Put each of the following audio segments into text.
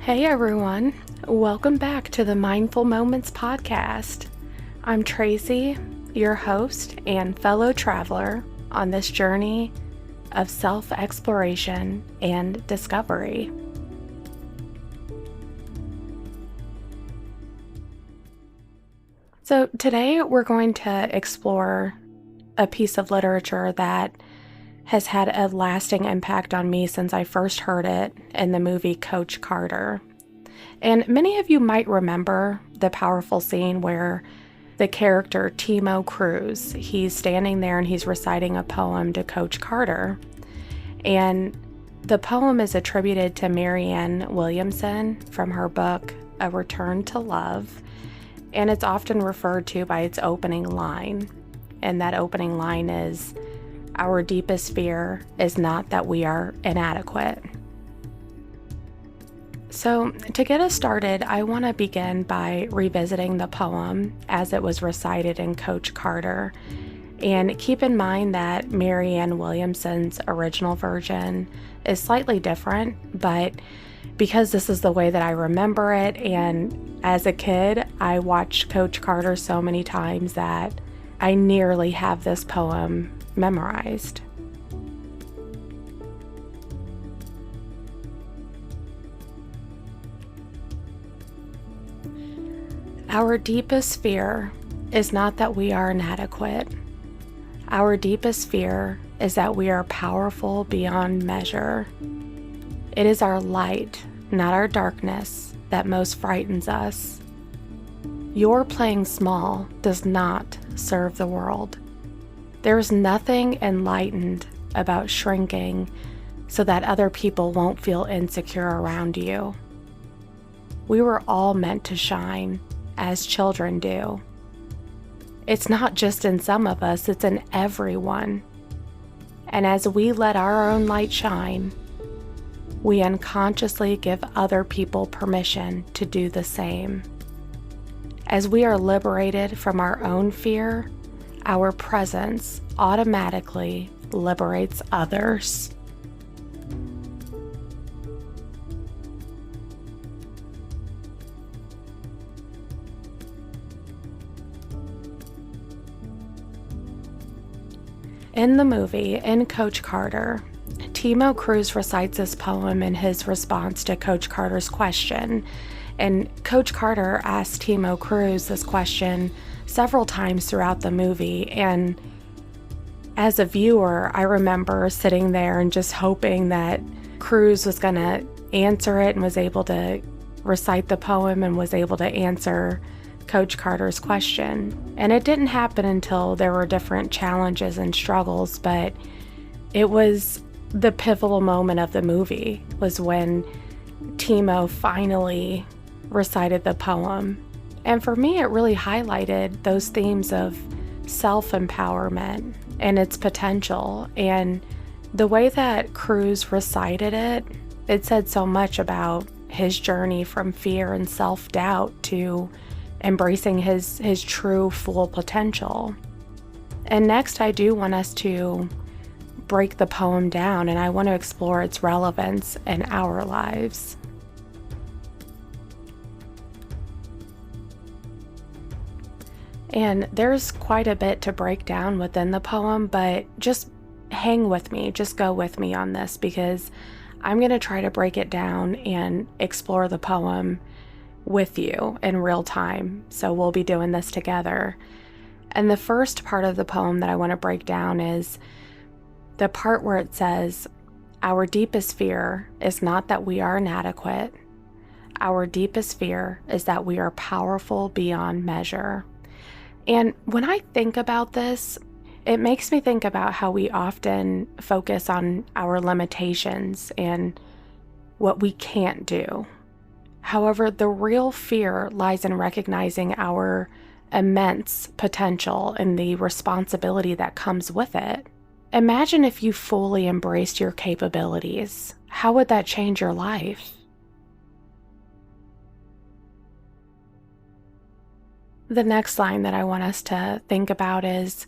Hey everyone, welcome back to the Mindful Moments podcast. I'm Tracy, your host and fellow traveler on this journey of self-exploration and discovery. So today we're going to explore a piece of literature that has had a lasting impact on me since I first heard it in the movie Coach Carter. And many of you might remember the powerful scene where the character Timo Cruz, he's standing there and he's reciting a poem to Coach Carter. And the poem is attributed to Marianne Williamson from her book, A Return to Love. And it's often referred to by its opening line. And that opening line is, "Our deepest fear is not that we are inadequate." So, to get us started, I want to begin by revisiting the poem as it was recited in Coach Carter. And keep in mind that Marianne Williamson's original version is slightly different, but because this is the way that I remember it, and as a kid, I watched Coach Carter so many times that I nearly have this poem memorized. Our deepest fear is not that we are inadequate. Our deepest fear is that we are powerful beyond measure. It is our light, not our darkness, that most frightens us. Your playing small does not serve the world. There is nothing enlightened about shrinking so that other people won't feel insecure around you. We were all meant to shine, as children do. It's not just in some of us, it's in everyone. And as we let our own light shine, we unconsciously give other people permission to do the same. As we are liberated from our own fear, our presence automatically liberates others. In the movie, in Coach Carter, Timo Cruz recites this poem in his response to Coach Carter's question. And Coach Carter asked Timo Cruz this question several times throughout the movie. And as a viewer, I remember sitting there and just hoping that Cruz was going to answer it and was able to recite the poem and was able to answer Coach Carter's question. And it didn't happen until there were different challenges and struggles, but it was the pivotal moment of the movie was when Timo finally recited the poem. And for me, it really highlighted those themes of self-empowerment and its potential. And the way that Cruz recited it, it said so much about his journey from fear and self-doubt to embracing his true full potential. And next, I do want us to break the poem down, and I want to explore its relevance in our lives. And there's quite a bit to break down within the poem, but just hang with me, just go with me on this, because I'm going to try to break it down and explore the poem with you in real time. So we'll be doing this together. And the first part of the poem that I want to break down is the part where it says, "Our deepest fear is not that we are inadequate. Our deepest fear is that we are powerful beyond measure." And when I think about this, it makes me think about how we often focus on our limitations and what we can't do. However, the real fear lies in recognizing our immense potential and the responsibility that comes with it. Imagine if you fully embraced your capabilities. How would that change your life? The next line that I want us to think about is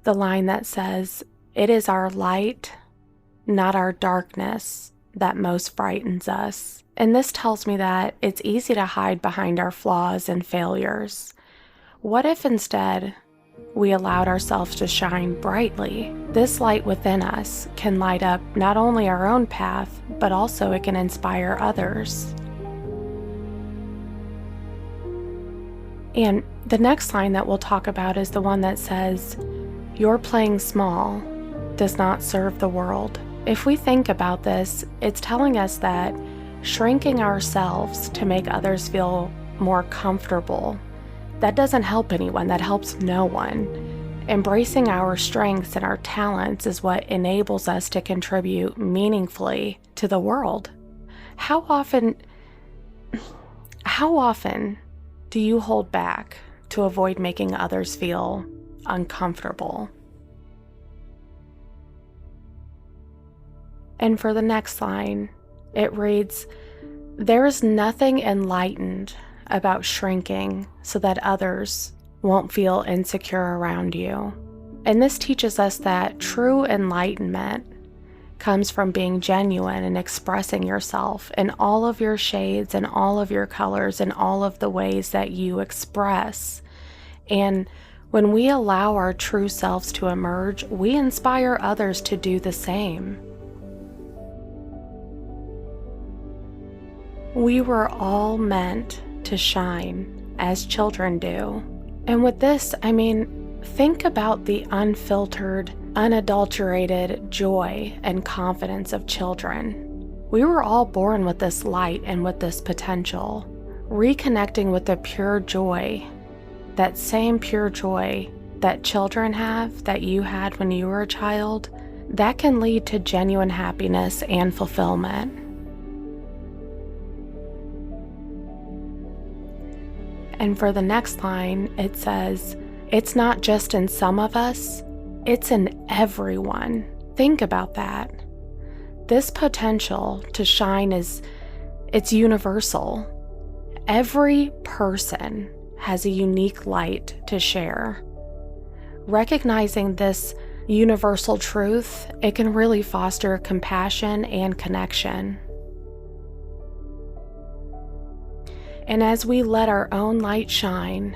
the line that says, "It is our light, not our darkness, that most frightens us. And this tells me that it's easy to hide behind our flaws and failures. What if instead we allowed ourselves to shine brightly? This light within us can light up not only our own path, but also it can inspire others. And the next line that we'll talk about is the one that says, "Your playing small does not serve the world." If we think about this, it's telling us that shrinking ourselves to make others feel more comfortable, that doesn't help anyone, that helps no one. Embracing our strengths and our talents is what enables us to contribute meaningfully to the world. How often do you hold back to avoid making others feel uncomfortable? And for the next line, it reads, "There is nothing enlightened about shrinking so that others won't feel insecure around you." And this teaches us that true enlightenment comes from being genuine and expressing yourself in all of your shades and all of your colors and all of the ways that you express. And when we allow our true selves to emerge, we inspire others to do the same. We were all meant to shine as children do. And with this, I mean, think about the unfiltered, unadulterated joy and confidence of children. We were all born with this light and with this potential. Reconnecting with the pure joy, that same pure joy that children have, that you had when you were a child, that can lead to genuine happiness and fulfillment. And for the next line, it says, "It's not just in some of us, it's in everyone." Think about that. This potential to shine it's universal. Every person has a unique light to share. Recognizing this universal truth, it can really foster compassion and connection. And as we let our own light shine,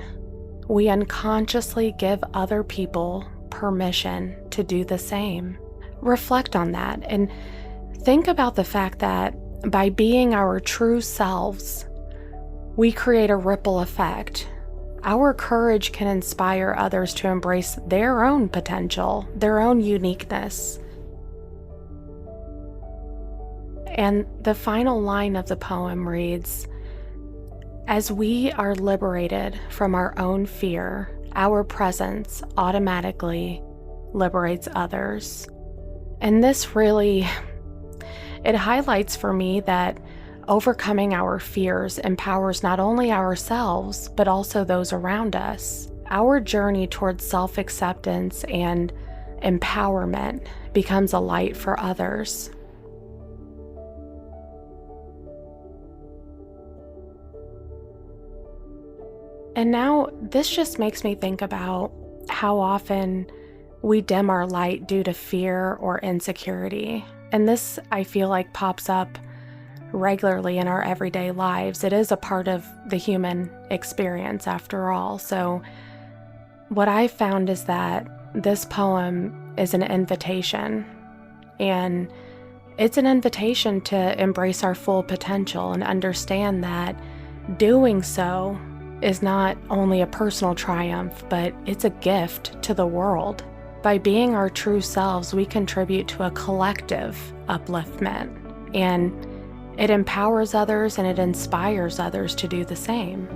we unconsciously give other people permission to do the same. Reflect on that and think about the fact that by being our true selves, we create a ripple effect. Our courage can inspire others to embrace their own potential, their own uniqueness. And the final line of the poem reads, "As we are liberated from our own fear, our presence automatically liberates others." And this really, it highlights for me that overcoming our fears empowers not only ourselves, but also those around us. Our journey towards self-acceptance and empowerment becomes a light for others. And now this just makes me think about how often we dim our light due to fear or insecurity. And this, I feel like, pops up regularly in our everyday lives. It is a part of the human experience after all. So what I found is that this poem is an invitation, and it's an invitation to embrace our full potential and understand that doing so is not only a personal triumph, but it's a gift to the world. By being our true selves, we contribute to a collective upliftment, and it empowers others and it inspires others to do the same.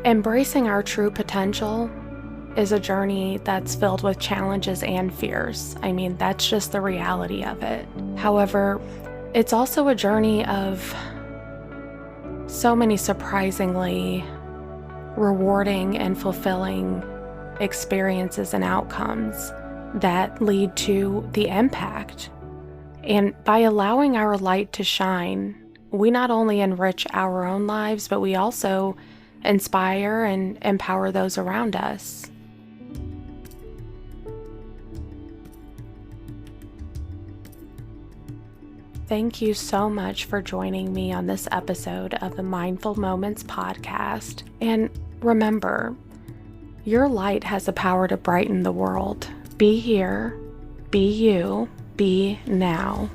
Embracing our true potential is a journey that's filled with challenges and fears. I mean, that's just the reality of it. However, it's also a journey of so many surprisingly rewarding and fulfilling experiences and outcomes that lead to the impact. And by allowing our light to shine, we not only enrich our own lives, but we also inspire and empower those around us. Thank you so much for joining me on this episode of the Mindful Moments podcast. And remember, your light has the power to brighten the world. Be here, be you, be now.